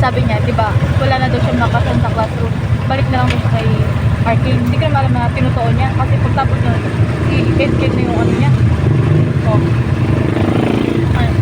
sabi niya, di ba, wala na daw siya makasan sa classroom. Balik na lang daw siya kay Arkin. Hindi ko na alam na tinutuon niya. Kasi pagtapos na, i-edit na yung ano niya. Oh. Ano,